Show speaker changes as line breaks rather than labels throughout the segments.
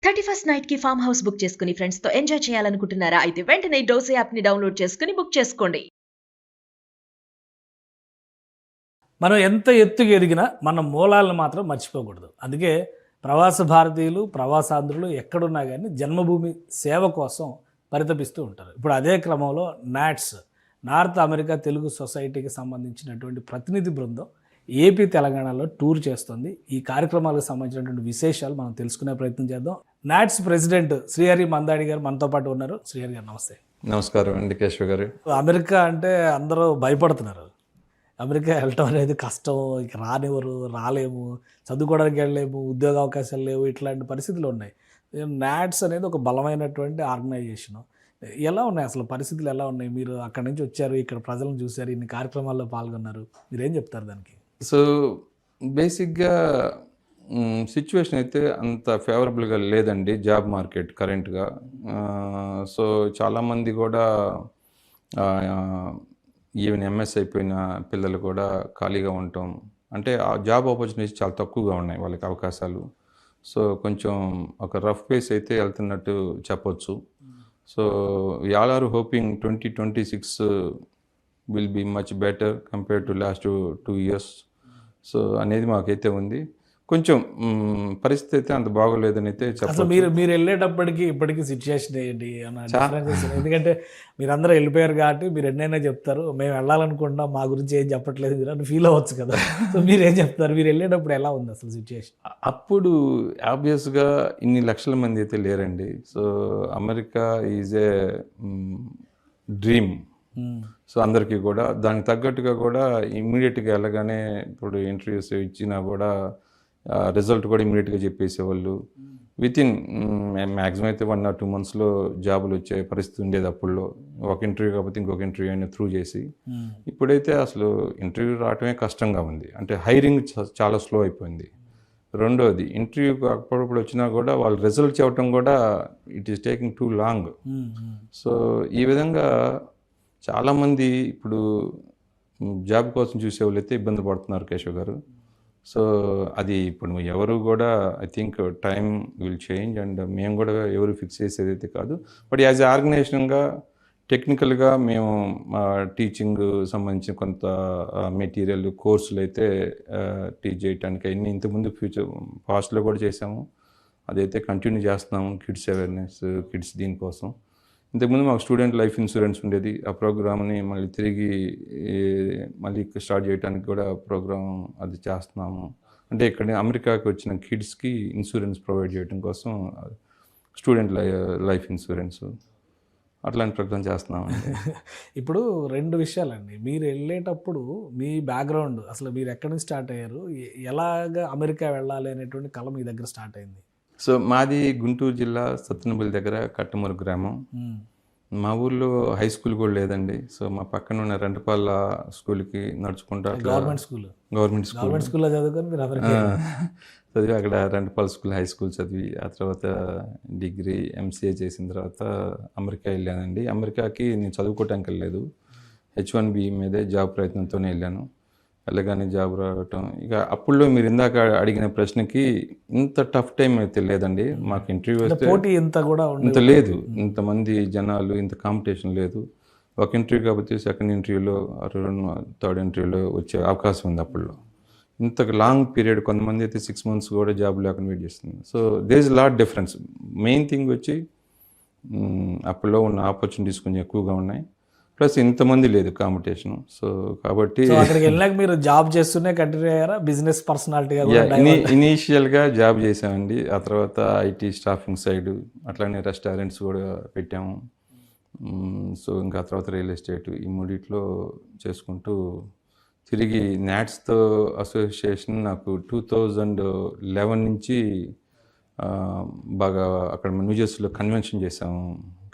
31st night కి farm house book చేసుకుని friends తో ఎంజాయ్ చేయాలనుకుంటున్నారా? అయితే వెంటనే డోసే యాప్ ని డౌన్లోడ్ చేసుకుని బుక్ చేసుకోండి.
మనం ఎంత ఎత్తుకు ఎదిగినా మన మూలాలను మాత్రం మర్చిపోకూడదు. అందుకే ప్రవాస భారతీయులు, ప్రవాసాంధ్రులు ఎక్కడున్నా కానీ జన్మభూమి సేవ కోసం పరితపిస్తూ ఉంటారు. ఇప్పుడు అదే క్రమంలో నాట్స్, నార్త్ అమెరికా తెలుగు సొసైటీకి సంబంధించినటువంటి ప్రతినిధి బృందం ఏపీ, తెలంగాణలో టూర్ చేస్తుంది. ఈ కార్యక్రమాలకు సంబంధించినటువంటి విశేషాలు మనం తెలుసుకునే ప్రయత్నం చేద్దాం. నాట్స్ ప్రెసిడెంట్ శ్రీహరి మందాడి గారు మనతో పాటు ఉన్నారు. శ్రీహరి గారు నమస్తే.
నమస్కారం అండి కేశవ గారు.
అమెరికా అంటే అందరూ భయపడుతున్నారు. అమెరికా వెళ్ళటం అనేది కష్టం, ఇక రానివ్వరు, రాలేము, చదువుకోవడానికి వెళ్ళలేము, ఉద్యోగ అవకాశాలు లేవు, ఇట్లాంటి పరిస్థితులు ఉన్నాయి. నాట్స్ అనేది ఒక బలమైనటువంటి ఆర్గనైజేషను. ఎలా ఉన్నాయి అసలు పరిస్థితులు ఎలా ఉన్నాయి? మీరు అక్కడి నుంచి వచ్చారు, ఇక్కడ ప్రజలను చూశారు, ఇన్ని కార్యక్రమాల్లో పాల్గొన్నారు, మీరేం చెప్తారు దానికి?
సో బేసిక్గా సిచ్యువేషన్ అయితే అంత ఫేవరబుల్గా లేదండి జాబ్ మార్కెట్ కరెంట్గా. సో చాలామంది కూడా ఈవెన్ ఎంఎస్ అయిపోయిన పిల్లలు కూడా ఖాళీగా ఉండటం, అంటే ఆ జాబ్ ఆపర్చునిటీస్ చాలా తక్కువగా ఉన్నాయి వాళ్ళకి అవకాశాలు. సో కొంచెం ఒక రఫ్ పేస్ అయితే వెళ్తున్నట్టు చెప్పొచ్చు. So we all are hoping 2026 will be much better compare to last 2 years. So అనేది మాకైతే ఉంది. కొంచెం పరిస్థితి అయితే అంత బాగోలేదని అయితే
అసలు మీరు వెళ్ళేటప్పటికి ఇప్పటికీ సిచ్యువేషన్ ఏంటి ఎందుకంటే మీరందరూ వెళ్ళిపోయారు కాబట్టి మీరు ఎన్నైనా చెప్తారు, మేము వెళ్ళాలనుకుంటున్నాం, మా గురించి ఏం చెప్పట్లేదు మీరు అని ఫీల్ అవ్వచ్చు కదా. సో మీరేం చెప్తారు, మీరు వెళ్ళేటప్పుడు ఎలా ఉంది అసలు సిచ్యువేషన్?
అప్పుడు ఆబ్వియస్గా ఇన్ని లక్షల మంది అయితే లేరండి. So America is a dream. So అందరికీ కూడా దానికి తగ్గట్టుగా కూడా ఇమ్మీడియట్గా వెళ్ళగానే ఇప్పుడు ఇంటర్వ్యూస్ ఇచ్చినా కూడా రిజల్ట్ కూడా ఇమ్మీడియట్గా చెప్పేసేవాళ్ళు. వితిన్ మ్యాక్సిమం అయితే 1 or 2 monthsలో జాబులు వచ్చే పరిస్థితి ఉండేది అప్పుడులో. ఒక ఇంటర్వ్యూ కాకపోతే ఇంకొక ఇంటర్వ్యూ అయినా త్రూ చేసి. ఇప్పుడైతే అసలు ఇంటర్వ్యూ రావటమే కష్టంగా ఉంది, అంటే హైరింగ్ చాలా స్లో అయిపోయింది. రెండోది ఇంటర్వ్యూ అప్పుడప్పుడు వచ్చినా కూడా వాళ్ళు రిజల్ట్ చెప్పడం కూడా it is taking too long. So ఈ విధంగా చాలామంది ఇప్పుడు జాబ్ కోసం చూసేవాళ్ళు అయితే ఇబ్బంది పడుతున్నారు కేశవ్ గారు. సో అది ఇప్పుడు ఎవరు కూడా I think time will change, and మేము కూడా ఎవరు ఫిక్స్ చేసేది అయితే కాదు. బట్ యాజ్ ఎ ఆర్గనైజేషన్గా టెక్నికల్గా మేము టీచింగ్ సంబంధించిన కొంత మెటీరియల్ కోర్సులు అయితే టీచ్ చేయడానికి అన్ని ఇంతకుముందు పాస్ట్లో కూడా చేసాము, అదైతే కంటిన్యూ చేస్తున్నాము. కిడ్స్ అవేర్నెస్, కిడ్స్ దీనికోసం. ఇంతకుముందు మాకు స్టూడెంట్ లైఫ్ ఇన్సూరెన్స్ ఉండేది, ఆ ప్రోగ్రామ్ని మళ్ళీ తిరిగి మళ్ళీ స్టార్ట్ చేయడానికి కూడా ప్రోగ్రామ్ అది చేస్తున్నాము. అంటే ఇక్కడ అమెరికాకి వచ్చిన కిడ్స్కి ఇన్సూరెన్స్ ప్రొవైడ్ చేయడం కోసం స్టూడెంట్ లైఫ్ ఇన్సూరెన్స్ అట్లాంటి ప్రోగ్రామ్ చేస్తున్నామండి.
ఇప్పుడు 2 విషయాలండి. మీరు వెళ్ళేటప్పుడు మీ బ్యాక్గ్రౌండ్ అసలు మీరు ఎక్కడి నుంచి స్టార్ట్ అయ్యారు, ఎలాగ అమెరికా వెళ్ళాలి అనేటువంటి కళ మీ దగ్గర స్టార్ట్ అయింది?
సో మాది గుంటూరు జిల్లా సత్తెనపల్లి దగ్గర కట్టమూరు గ్రామం. మా ఊర్లో హై స్కూల్ కూడా లేదండి. సో మా పక్కన ఉన్న రెంటపాల స్కూల్కి నడుచుకుంటా
గవర్నమెంట్ స్కూల్లో
చదివి అక్కడ రెంటపాల స్కూల్ హై స్కూల్ చదివి ఆ తర్వాత డిగ్రీ ఎంసీఏ చేసిన తర్వాత అమెరికా వెళ్ళానండి. అమెరికాకి నేను చదువుకోవటానికి వెళ్ళలేదు, H1B మీదే జాబ్ ప్రయత్నంతోనే వెళ్ళాను. వెళ్ళగానే జాబ్ రావటం, ఇక అప్పుల్లో మీరు ఇందాక అడిగిన ప్రశ్నకి ఇంత టఫ్ టైం అయితే లేదండి. మాకు ఇంటర్వ్యూ
వస్తే
ఇంత లేదు, ఇంతమంది జనాలు, ఇంత కాంపిటీషన్ లేదు. ఒక ఇంటర్వ్యూ కాకపోతే సెకండ్ ఇంటర్వ్యూలో, థర్డ్ ఇంటర్వ్యూలో వచ్చే అవకాశం ఉంది. అప్పుల్లో ఇంత లాంగ్ పీరియడ్, కొంతమంది అయితే 6 months కూడా జాబ్ లేకుండా వెయిట్ చేస్తుంది. So there is lot difference. Main thing వచ్చి అప్పుల్లో ఉన్న ఆపర్చునిటీస్ కొంచెం ఎక్కువగా ఉన్నాయి, ప్లస్ ఇంతమంది లేదు కాంపిటీషన్. సో కాబట్టి
అక్కడికి వెళ్ళాక మీరు జాబ్ చేస్తూనే కంటిన్యూ అయ్యారా, బిజినెస్ పర్సనాలిటీగా?
ఇనీషియల్గా జాబ్ చేసామండి, ఆ తర్వాత ఐటీ స్టాఫింగ్ సైడ్, అట్లానే రెస్టారెంట్స్ కూడా పెట్టాము. సో ఇంకా తర్వాత రియల్ ఎస్టేట్, ఈ మూడిట్లో చేసుకుంటూ తిరిగి నాట్స్తో అసోసియేషన్ నాకు 2011 నుంచి బాగా అక్కడ న్యూజెర్సీలో కన్వెన్షన్ చేసాము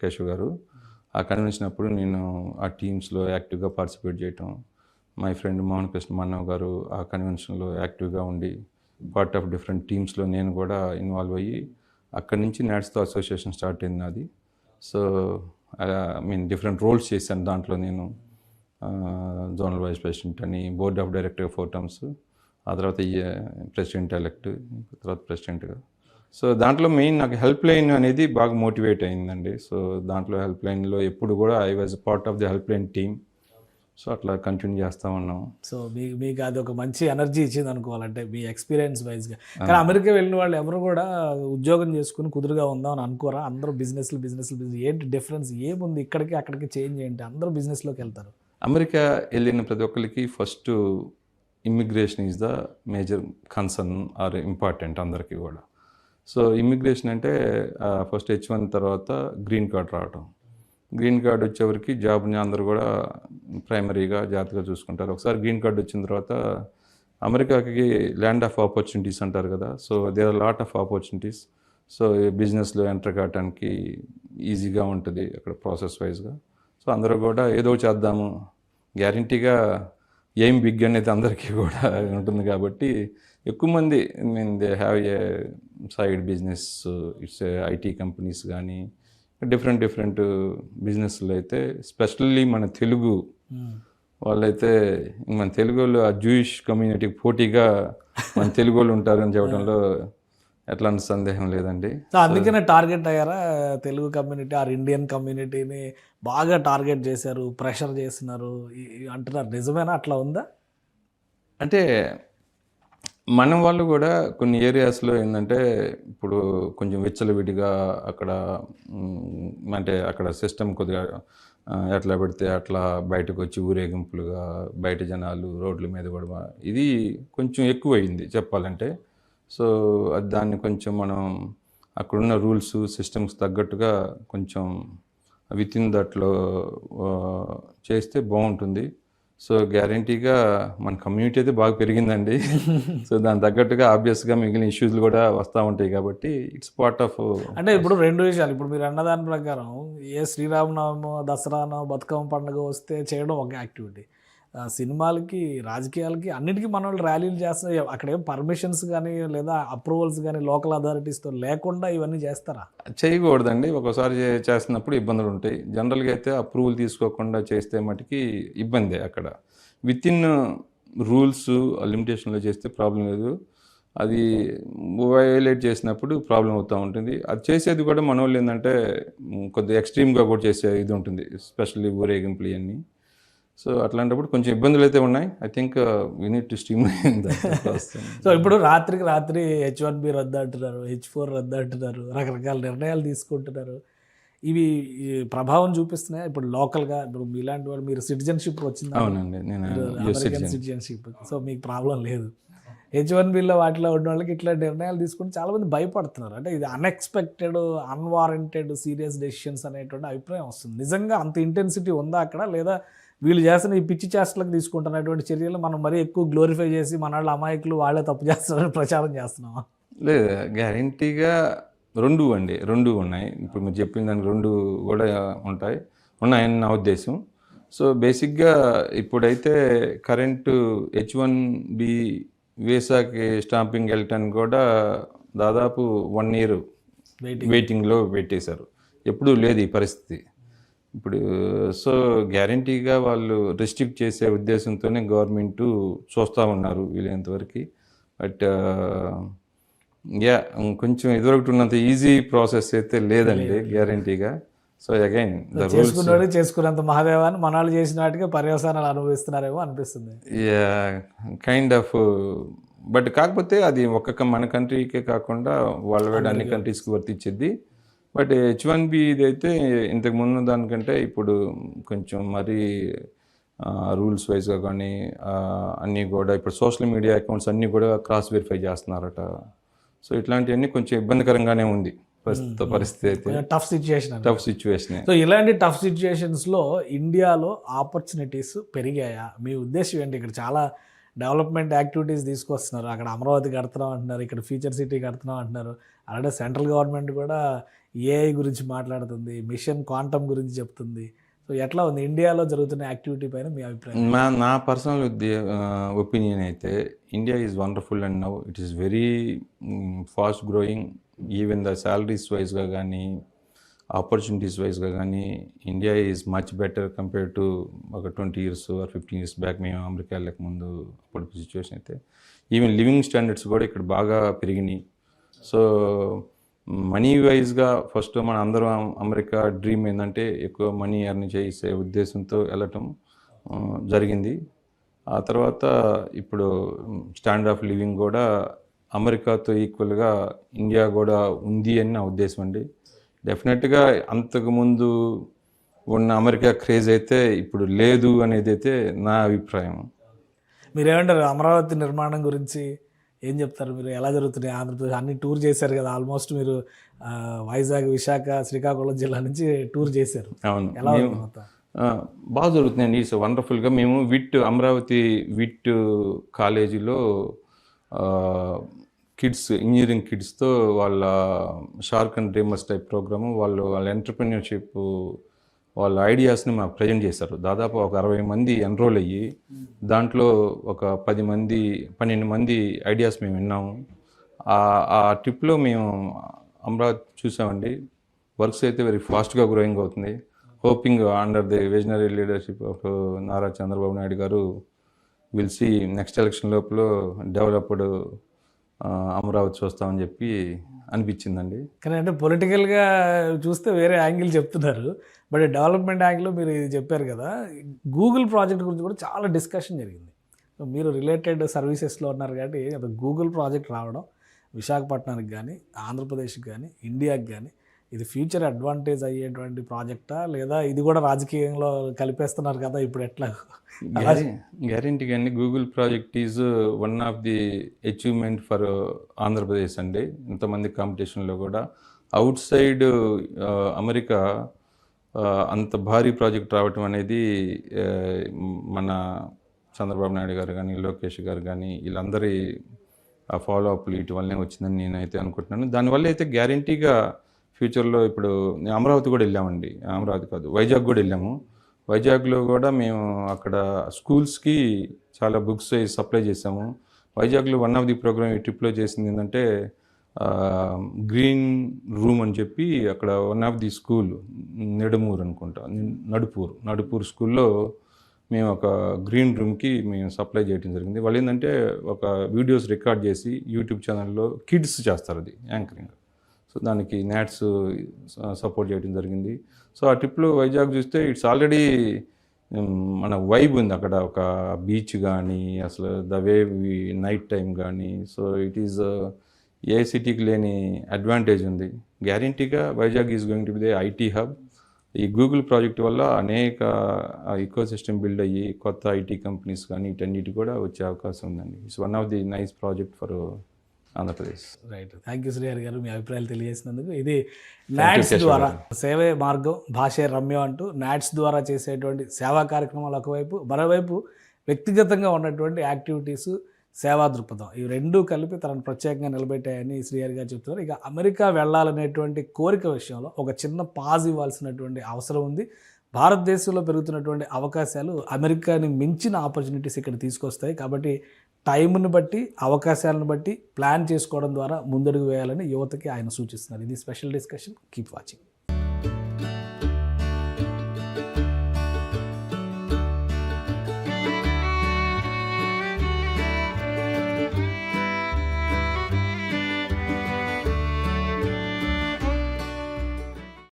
కేశవ్ గారు. ఆ కన్వెన్షన్ అప్పుడు నేను ఆ టీమ్స్లో యాక్టివ్గా పార్టిసిపేట్ చేయటం, మై ఫ్రెండ్ మోహన్ కృష్ణ మానవ్ గారు ఆ కన్వెన్షన్లో యాక్టివ్గా ఉండి పార్ట్ ఆఫ్ డిఫరెంట్ టీమ్స్లో నేను కూడా ఇన్వాల్వ్ అయ్యి అక్కడి నుంచి నాట్స్తో అసోసియేషన్ స్టార్ట్ అయింది నాది. So I mean different roles చేశాను దాంట్లో. నేను జోనల్ వైస్ ప్రెసిడెంట్ అని, బోర్డ్ ఆఫ్ డైరెక్టర్ 4 terms, ఆ తర్వాత ప్రెసిడెంట్ ఎలెక్ట్, తర్వాత ప్రెసిడెంట్గా. సో దాంట్లో మెయిన్ నాకు హెల్ప్ లైన్ అనేది బాగా మోటివేట్ అయిందండి. సో దాంట్లో హెల్ప్ లైన్లో ఎప్పుడు కూడా I was part of the help line team. So అట్లా కంటిన్యూ చేస్తూ ఉన్నాం.
సో మీకు అది ఒక మంచి ఎనర్జీ ఇచ్చింది అనుకోవాలంటే మీ ఎక్స్పీరియన్స్ వైజ్గా. కానీ అమెరికా వెళ్ళిన వాళ్ళు ఎవరు కూడా ఉద్యోగం చేసుకుని కుదురుగా ఉందాం అని అనుకోరా? అందరూ బిజినెస్. ఏంటి డిఫరెన్స్ ఏముంది ఇక్కడికి అక్కడికి చేంజ్ ఏంటి? అందరూ బిజినెస్లోకి వెళ్తారు.
అమెరికా వెళ్ళిన ప్రతి ఒక్కరికి first immigration is the major concern or important అందరికీ కూడా. సో ఇమ్మిగ్రేషన్ అంటే ఫస్ట్ H1 తర్వాత గ్రీన్ కార్డ్ రావటం. గ్రీన్ కార్డ్ వచ్చేవరకు జాబ్ని అందరూ కూడా ప్రైమరీగా జాగ్రత్తగా చూసుకుంటారు. ఒకసారి గ్రీన్ కార్డ్ వచ్చిన తర్వాత అమెరికాకి ల్యాండ్ ఆఫ్ ఆపర్చునిటీస్ అంటారు కదా. So there are lot of opportunities. So బిజినెస్లో ఎంటర్ కావడానికి ఈజీగా ఉంటుంది అక్కడ ప్రాసెస్ వైజ్గా. సో అందరూ కూడా ఏదో చేద్దాము, గ్యారంటీగా ఎయిమ్ బిగ్ అనేది అందరికీ కూడా ఉంటుంది కాబట్టి ఎక్కువ మంది they have a side business. It's IT companies కానీ డిఫరెంట్ బిజినెస్లు అయితే స్పెషల్లీ మన తెలుగు వాళ్ళైతే మన తెలుగు వాళ్ళు ఆ జూయిష్ కమ్యూనిటీకి పోటీగా మన తెలుగు వాళ్ళు ఉంటారని చెప్పడంలో ఎట్లాంటి సందేహం లేదండి.
సో అందుకనే టార్గెట్ అయ్యారా తెలుగు కమ్యూనిటీ ఆర్ ఇండియన్ కమ్యూనిటీని బాగా టార్గెట్ చేశారు, ప్రెషర్ చేస్తున్నారు అంటున్నారు, నిజమేనా? అట్లా ఉందా?
అంటే మన వాళ్ళు కూడా కొన్ని ఏరియాస్లో ఏంటంటే ఇప్పుడు కొంచెం విచ్చలవిడిగా అక్కడ అంటే అక్కడ సిస్టమ్ కొద్దిగా ఎట్లా పెడితే అట్లా బయటకు వచ్చి ఊరేగింపులుగా బయట జనాలు రోడ్ల మీద కూడా ఇది కొంచెం ఎక్కువైంది చెప్పాలంటే. సో దాన్ని కొంచెం మనం అక్కడున్న రూల్స్ సిస్టమ్స్ తగ్గట్టుగా కొంచెం విత్ ఇన్ దట్లో చేస్తే బాగుంటుంది. సో గ్యారంటీగా మన కమ్యూనిటీ అయితే బాగా పెరిగిందండి. సో దాని తగ్గట్టుగా ఆబ్వియస్గా మిగిలిన ఇష్యూస్లు కూడా వస్తూ ఉంటాయి కాబట్టి ఇట్స్ పార్ట్ ఆఫ్.
అంటే ఇప్పుడు రెండు విషయాలు, ఇప్పుడు మీరు అన్నదాని ప్రకారం ఏ శ్రీరామనవమో దసరానో బతుకమ్మ పండుగ వస్తే చేయడం ఒక యాక్టివిటీ, సినిమాలకి రాజకీయాలకి అన్నిటికీ మన వాళ్ళు ర్యాలీలు చేస్తారు. అక్కడ ఏం పర్మిషన్స్ కానీ లేదా అప్రూవల్స్ కానీ లోకల్ అథారిటీస్తో లేకుండా ఇవన్నీ చేస్తారా?
చేయకూడదండి. ఒక్కోసారి చేస్తున్నప్పుడు ఇబ్బందులు ఉంటాయి. జనరల్గా అయితే అప్రూవల్ తీసుకోకుండా చేస్తే మటుకి ఇబ్బందే. అక్కడ విత్ ఇన్ రూల్స్ లిమిటేషన్లో చేస్తే ప్రాబ్లం లేదు. అది వైలేట్ చేసినప్పుడు ప్రాబ్లం అవుతూ ఉంటుంది. అది చేసేది కూడా మన వాళ్ళు ఏంటంటే కొద్దిగా ఎక్స్ట్రీమ్గా కూడా చేసే ఇది ఉంటుంది, ఎస్పెషల్లీ ఊరేగింపులు ఇవన్నీ. సో అట్లాంటప్పుడు కొంచెం ఇబ్బందులు అయితే ఉన్నాయి. I think we need to streamline that.
So ఇప్పుడు రాత్రికి రాత్రి H1B రద్దు అంటున్నారు, H4 రద్దు అంటున్నారు, రకరకాల నిర్ణయాలు తీసుకుంటున్నారు. ఇవి ప్రభావం చూపిస్తున్నాయి ఇప్పుడు లోకల్గా. ఇప్పుడు మీలాంటి వాళ్ళు, మీరు సిటిజన్షిప్ వచ్చింది.
అవునండి, నేను
అమెరికన్ సిటిజన్షిప్. సో మీకు ప్రాబ్లం లేదు. H1Bలో వాటిలో ఉన్న వాళ్ళకి ఇట్లా నిర్ణయాలు తీసుకుని చాలామంది భయపడుతున్నారు. అంటే ఇది అన్ఎక్స్పెక్టెడ్, అన్వారంటెడ్ సీరియస్ డెసిషన్స్ అనేటువంటి అభిప్రాయం వస్తుంది. నిజంగా అంత ఇంటెన్సిటీ ఉందా అక్కడ, లేదా వీళ్ళు చేస్తున్న ఈ పిచ్చి చేష్టలకు తీసుకుంటున్నటువంటి చర్యలు మనం మరీ ఎక్కువ గ్లోరిఫై చేసి మన వాళ్ళ అమాయకులు వాళ్ళే తప్పు చేస్తారని ప్రచారం చేస్తున్నామా?
లేదు, గ్యారంటీగా రెండు ఉన్నాయి. ఇప్పుడు మీరు చెప్పిన దానికి రెండు కూడా ఉన్నాయని నా ఉద్దేశం. సో బేసిక్గా ఇప్పుడైతే కరెంటు H1B వీసాకి స్టాంపింగ్ వెళ్ళటానికి కూడా దాదాపు 1 year వెయిటింగ్లో పెట్టేశారు. ఎప్పుడూ లేదు ఈ పరిస్థితి ఇప్పుడు. సో గ్యారంటీగా వాళ్ళు రెస్ట్రిక్ట్ చేసే ఉద్దేశంతోనే గవర్నమెంట్ చూస్తూ ఉన్నారు వీలైనంతవరకు. బట్ కొంచెం ఇదివరకు ఉన్నంత ఈజీ ప్రాసెస్ అయితే లేదండి గ్యారంటీగా. సో అగైన్
చేసుకున్నంత మహాదేవాన్ని మన వాళ్ళు చేసిన వాటికి పర్యవసానాలు అనుభవిస్తున్నారేమో అనిపిస్తుంది.
Kind of. బట్ కాకపోతే అది మన కంట్రీకే కాకుండా వరల్డ్ అన్ని కంట్రీస్కి వర్తించేది. బట్ H1B ఇదైతే ఇంతకు ముందు దానికంటే ఇప్పుడు కొంచెం మరీ రూల్స్ వైజ్గా కానీ అన్నీ కూడా ఇప్పుడు సోషల్ మీడియా అకౌంట్స్ అన్నీ కూడా క్రాస్ వెరిఫై చేస్తున్నారట. సో ఇట్లాంటివన్నీ కొంచెం ఇబ్బందికరంగానే ఉంది ప్రస్తుత పరిస్థితి అయితే. Tough situation.
సో ఇలాంటి టఫ్ సిచ్యువేషన్స్లో ఇండియాలో ఆపర్చునిటీస్ పెరిగాయా? మీ ఉద్దేశం ఏంటి? ఇక్కడ చాలా డెవలప్మెంట్ యాక్టివిటీస్ తీసుకొస్తున్నారు. అక్కడ అమరావతి కడుతున్నాం అంటున్నారు, ఇక్కడ ఫ్యూచర్ సిటీ కడుతున్నాం అంటున్నారు. అలాగే సెంట్రల్ గవర్నమెంట్ కూడా AI గురించి మాట్లాడుతుంది, మిషన్ క్వాంటమ్ గురించి చెప్తుంది. సో ఎట్లా ఉంది ఇండియాలో జరుగుతున్న యాక్టివిటీ పైన మీ అభిప్రాయం?
నా పర్సనల్ ఒపీనియన్ అయితే India is wonderful and now it is very fast growing. Even the salaries వైజ్గా కానీ ఆపర్చునిటీస్ వైజ్గా కానీ India is much better compare to ఒక 20 years or 15 years బ్యాక్. మేము అమెరికా వెళ్ళక ముందు అప్పుడు సిచ్యువేషన్ అయితే ఈవెన్ లివింగ్ స్టాండర్డ్స్ కూడా ఇక్కడ బాగా పెరిగినాయి. సో మనీ వైజ్గా ఫస్ట్ మన అందరం అమెరికా డ్రీమ్ ఏంటంటే ఎక్కువ మనీ ఎర్న్ చేసే ఉద్దేశంతో వెళ్ళటం జరిగింది. ఆ తర్వాత ఇప్పుడు స్టాండ్ ఆఫ్ లివింగ్ కూడా అమెరికాతో ఈక్వల్గా ఇండియా కూడా ఉంది అని నా ఉద్దేశం అండి. డెఫినెట్గా అంతకుముందు ఉన్న అమెరికా క్రేజ్ అయితే ఇప్పుడు లేదు అనేది అయితే నా అభిప్రాయం.
మీరేమంటారు అమరావతి నిర్మాణం గురించి ఏం చెప్తారు? మీరు ఎలా జరుగుతున్నాయి ఆంధ్రప్రదేశ్ అన్ని టూర్ చేశారు కదా, ఆల్మోస్ట్ మీరు వైజాగ్, విశాఖ, శ్రీకాకుళం జిల్లా నుంచి టూర్ చేశారు.
అవును,
ఎలా ఉంది మొత్తం?
బాగా జరుగుతుందండి. ఇట్స్ వండర్ఫుల్గా మేము అమరావతి విట్ కాలేజీలో కిడ్స్, ఇంజనీరింగ్ కిడ్స్తో వాళ్ళ shark and dreamers type programme, వాళ్ళ ఎంటర్ప్రెన్యూర్షిప్, వాళ్ళ ఐడియాస్ని మాకు ప్రజెంట్ చేశారు. దాదాపు ఒక 60 మంది ఎన్రోల్ అయ్యి దాంట్లో ఒక 12 మంది ఐడియాస్ మేము విన్నాము. ఆ ట్రిప్లో మేము అమరావతి చూసామండి. వర్క్స్ అయితే వెరీ ఫాస్ట్గా గ్రోయింగ్ అవుతుంది. Hoping under the visionary leadership of Nara Chandrababu Naidu గారు విల్ సీ నెక్స్ట్ ఎలక్షన్ లోపల డెవలప్డ్ అమరావతి చూస్తామని చెప్పి అనిపించిందండి.
కానీ అంటే పొలిటికల్గా చూస్తే వేరే యాంగిల్ చెప్తున్నారు, బట్ డెవలప్మెంట్ యాంగిల్లో మీరు ఇది చెప్పారు కదా, గూగుల్ ప్రాజెక్ట్ గురించి కూడా చాలా డిస్కషన్ జరిగింది. సో మీరు రిలేటెడ్ సర్వీసెస్లో ఉన్నారు కాబట్టి గూగుల్ ప్రాజెక్ట్ రావడం విశాఖపట్నానికి కానీ, ఆంధ్రప్రదేశ్కి కానీ, ఇండియాకి కానీ ఇది ఫ్యూచర్ అడ్వాంటేజ్ అయ్యేటువంటి ప్రాజెక్టా, లేదా ఇది కూడా రాజకీయంలో కలిపేస్తున్నారు కదా ఇప్పుడు ఎట్లా?
గ్యారెంటీ అండి, Google project is one of the achievement for Andhra Pradesh అండి. ఇంతమంది కాంపిటీషన్లో కూడా అవుట్ సైడ్ అమెరికా అంత భారీ ప్రాజెక్ట్ రావటం అనేది మన చంద్రబాబు నాయుడు గారు కానీ, లోకేష్ గారు కానీ వీళ్ళందరి ఆ ఫాలో అప్లు వీటి వల్లనే వచ్చిందని నేనైతే అనుకుంటున్నాను. దానివల్ల అయితే గ్యారెంటీగా ఫ్యూచర్లో ఇప్పుడు అమరావతి కూడా వెళ్ళామండి. అమరావతి కాదు, వైజాగ్ కూడా వెళ్ళాము. వైజాగ్లో కూడా మేము అక్కడ స్కూల్స్కి చాలా బుక్స్ సప్లై చేసాము. వైజాగ్లో వన్ ఆఫ్ ది ప్రోగ్రామ్ ఈ ట్రిప్లో చేసింది ఏంటంటే గ్రీన్ రూమ్ అని చెప్పి అక్కడ వన్ ఆఫ్ ది స్కూల్ నెడమూరు అనుకుంటా, నడుపూర్ స్కూల్లో మేము ఒక గ్రీన్ రూమ్కి మేము సప్లై చేయడం జరిగింది. వాళ్ళు ఏంటంటే ఒక వీడియోస్ రికార్డ్ చేసి యూట్యూబ్ ఛానల్లో కిడ్స్ చేస్తారు, అది యాంకరింగ్. సో దానికి నాట్స్ సపోర్ట్ చేయడం జరిగింది. సో ఆ ట్రిప్లో వైజాగ్ చూస్తే ఇట్స్ ఆల్రెడీ మన వైబ్ ఉంది అక్కడ, ఒక బీచ్ కానీ అసలు ద వే నైట్ టైం కానీ. సో ఇట్ ఈజ్ ఏ సిటీకి లేని అడ్వాంటేజ్ ఉంది. గ్యారెంటీగా Vizag is going to be the IT hub. ఈ గూగుల్ ప్రాజెక్ట్ వల్ల అనేక ఈకో సిస్టమ్ బిల్డ్ అయ్యి కొత్త ఐటీ కంపెనీస్ కానీ వీటన్నిటి కూడా వచ్చే అవకాశం ఉందండి. It's one of the nice project for Andhra Pradesh.
Right, thank you Srihari గారు మీ అభిప్రాయాలు తెలియజేసినందుకు. ఇది నాట్స్ ద్వారా సేవే మార్గం భాషే రమ్యం అంటూ నాట్స్ ద్వారా చేసేటువంటి సేవా కార్యక్రమాలు ఒకవైపు, మరోవైపు వ్యక్తిగతంగా ఉన్నటువంటి యాక్టివిటీస్, సేవా దృక్పథం, ఈ రెండూ కలిపి తనను ప్రత్యేకంగా నిలబెట్టాయని శ్రీహరి గారు చెప్తున్నారు. ఇక అమెరికా వెళ్ళాలనేటువంటి కోరిక విషయంలో ఒక చిన్న పాజ్ ఇవ్వాల్సినటువంటి అవసరం ఉంది. భారతదేశంలో పెరుగుతున్నటువంటి అవకాశాలు అమెరికాని మించిన ఆపర్చునిటీస్ ఇక్కడ తీసుకొస్తాయి. కాబట్టి టైంని బట్టి, అవకాశాలను బట్టి ప్లాన్ చేసుకోవడం ద్వారా ముందడుగు వేయాలని యువతకి ఆయన సూచిస్తున్నారు. ఇది స్పెషల్ డిస్కషన్. Keep watching.